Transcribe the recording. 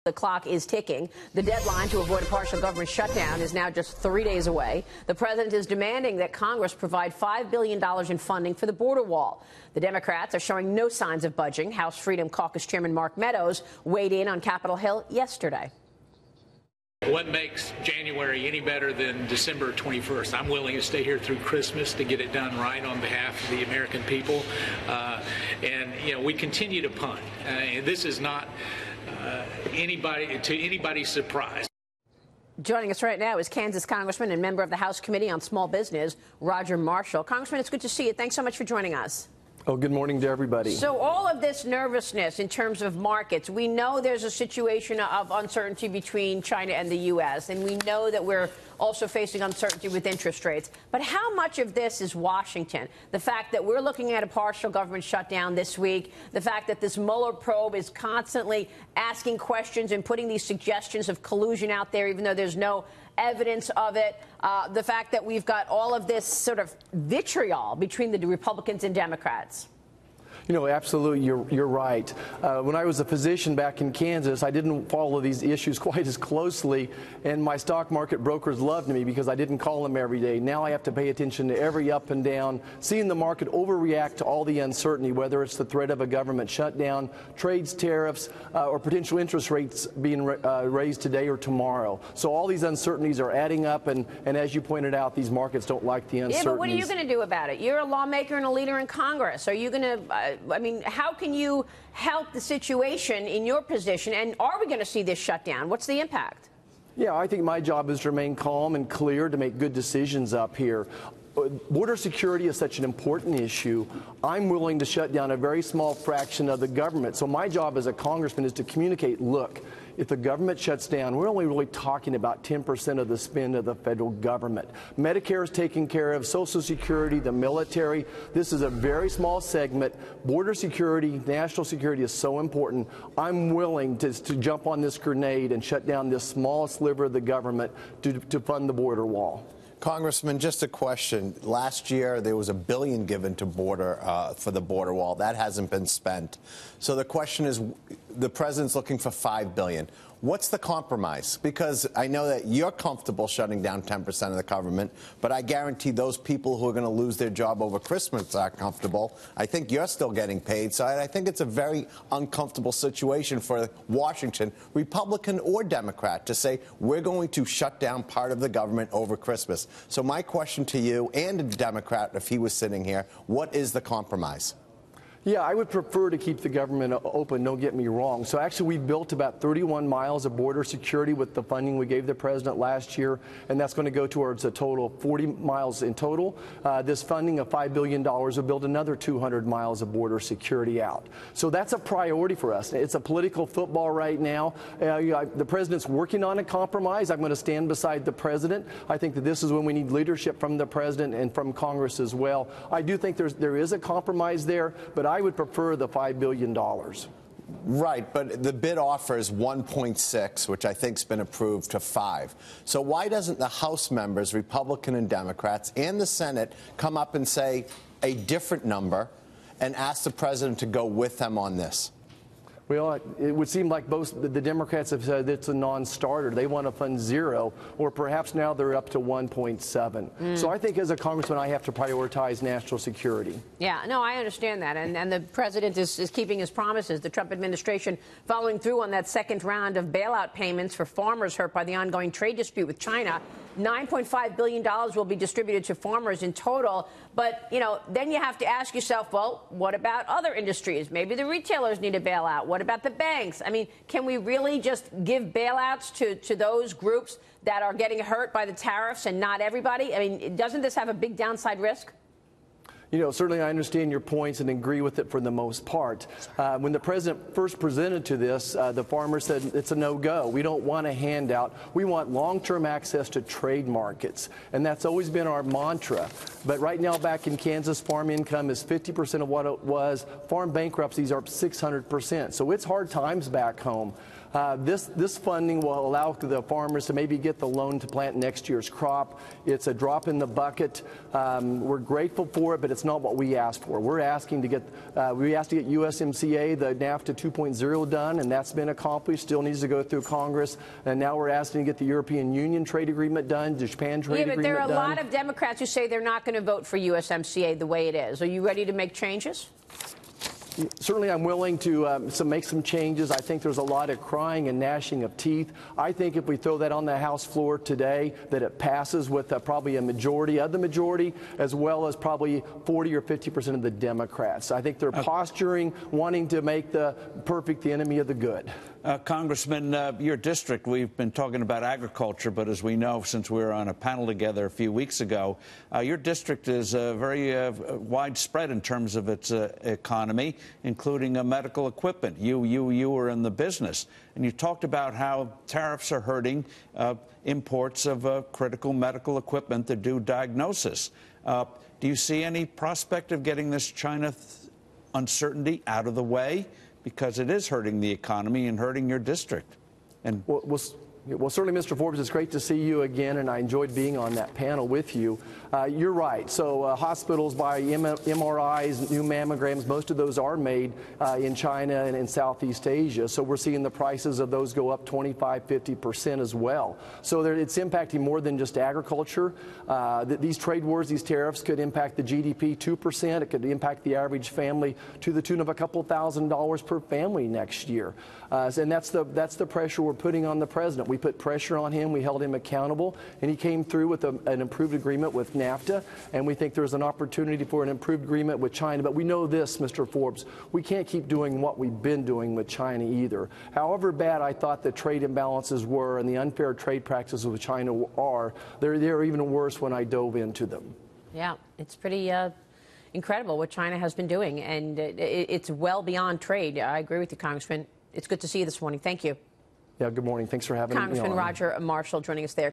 The clock is ticking. The deadline to avoid a partial government shutdown is now just 3 days away. The president is demanding that Congress provide $5 billion in funding for the border wall. The Democrats are showing no signs of budging. House Freedom Caucus Chairman Mark Meadows weighed in on Capitol Hill yesterday. What makes January any better than December 21st? I'm willing to stay here through Christmas to get it done right on behalf of the American people. We continue to punt. This is not anybody's surprise. Joining us right now is Kansas Congressman and member of the House Committee on Small Business, Roger Marshall. Congressman, it's good to see you. Thanks so much for joining us. Oh, good morning to everybody. So all of this nervousness in terms of markets, we know there's a situation of uncertainty between China and the U.S., and we know that we're also facing uncertainty with interest rates. But how much of this is Washington? The fact that we're looking at a partial government shutdown this week, the fact that this Mueller probe is constantly asking questions and putting these suggestions of collusion out there, even though there's no evidence of it, the fact that we've got all of this sort of vitriol between the Republicans and Democrats. You know, absolutely, you're right. When I was a physician back in Kansas, I didn't follow these issues quite as closely, and my stock market brokers loved me because I didn't call them every day. Now I have to pay attention to every up and down, seeing the market overreact to all the uncertainty, whether it's the threat of a government shutdown, trades, tariffs, or potential interest rates being raised today or tomorrow. So all these uncertainties are adding up, and as you pointed out, these markets don't like the uncertainties. Yeah, but what are you going to do about it? You're a lawmaker and a leader in Congress. Are you going to how can you help the situation in your position? And are we going to see this shutdown? What's the impact? Yeah, I think my job is to remain calm and clear to make good decisions up here. Border security is such an important issue. I'm willing to shut down a very small fraction of the government. So my job as a congressman is to communicate, look, if the government shuts down, we're only really talking about 10% of the spend of the federal government. Medicare is taken care of, Social Security, the military. This is a very small segment. Border security, national security is so important. I'm willing to jump on this grenade and shut down this small sliver of the government to fund the border wall. Congressman, just a question. Last year, there was $1 billion given to for the border wall. That hasn't been spent. So the question is, the president's looking for $5 billion. What's the compromise? Because I know that you're comfortable shutting down 10% of the government, but I guarantee those people who are going to lose their job over Christmas aren't comfortable. I think you're still getting paid. So I think it's a very uncomfortable situation for Washington, Republican or Democrat, to say we're going to shut down part of the government over Christmas. So my question to you and a Democrat, if he was sitting here, what is the compromise? Yeah, I would prefer to keep the government open, don't get me wrong. So actually, we built about 31 miles of border security with the funding we gave the president last year, and that's going to go towards a total of 40 miles in total. This funding of $5 billion will build another 200 miles of border security out. So that's a priority for us. It's a political football right now. The president's working on a compromise. I'm going to stand beside the president. I think that this is when we need leadership from the president and from Congress as well. I do think there is a compromise there, but I would prefer the $5 billion. Right, but the bid offer is 1.6, which I think's been approved, to 5. So why doesn't the House members, Republican and Democrats, and the Senate come up and say a different number and ask the president to go with them on this? Well, it would seem like both the Democrats have said it's a non-starter. They want to fund 0, or perhaps now they're up to 1.7. So I think as a congressman, I have to prioritize national security. Yeah, no, I understand that. And the president is keeping his promises. The Trump administration following through on that second round of bailout payments for farmers hurt by the ongoing trade dispute with China. $9.5 billion will be distributed to farmers in total. But, then you have to ask yourself, well, what about other industries? Maybe the retailers need a bailout. What about the banks? I mean, can we really just give bailouts to those groups that are getting hurt by the tariffs and not everybody? I mean, doesn't this have a big downside risk? Certainly I understand your points and agree with it for the most part. When the president first presented to this, the farmers said it's a no-go. We don't want a handout. We want long-term access to trade markets. And that's always been our mantra. But right now back in Kansas, farm income is 50% of what it was. Farm bankruptcies are up 600%. So it's hard times back home. This funding will allow the farmers to maybe get the loan to plant next year's crop. It's a drop in the bucket. We're grateful for it, but it's not what we asked for. We're asking to get USMCA, the NAFTA 2.0 done, and that's been accomplished. Still needs to go through Congress, and now we're asking to get the European Union trade agreement done, the Japan trade agreement done. Yeah, but there are a lot of Democrats who say they're not going to vote for USMCA the way it is. Are you ready to make changes? Certainly, I'm willing to make some changes. I think there's a lot of crying and gnashing of teeth. I think if we throw that on the House floor today, that it passes with probably a majority of the majority, as well as probably 40 or 50% of the Democrats. I think they're posturing, wanting to make the perfect the enemy of the good. Congressman, your district, we've been talking about agriculture, but as we know, since we were on a panel together a few weeks ago, your district is very widespread in terms of its economy, including medical equipment. You were in the business, and you talked about how tariffs are hurting imports of critical medical equipment to do diagnosis. Do you see any prospect of getting this China uncertainty out of the way? Because it is hurting the economy and hurting your district. And Well, certainly, Mr. Forbes, it's great to see you again, and I enjoyed being on that panel with you. You're right. So hospitals buy MRIs, new mammograms. Most of those are made in China and in Southeast Asia. So we're seeing the prices of those go up 25, 50% as well. So it's impacting more than just agriculture. These trade wars, these tariffs could impact the GDP 2%. It could impact the average family to the tune of a couple $1,000s per family next year. And that's the pressure we're putting on the president. We put pressure on him. We held him accountable, and he came through with an improved agreement with NAFTA, and we think there's an opportunity for an improved agreement with China. But we know this, Mr. Forbes, we can't keep doing what we've been doing with China either. However bad I thought the trade imbalances were and the unfair trade practices with China are, they're even worse when I dove into them. Yeah, it's pretty incredible what China has been doing, and it's well beyond trade. I agree with you, Congressman. It's good to see you this morning. Thank you. Yeah, good morning. Thanks for having me on. Congressman Roger Marshall joining us there.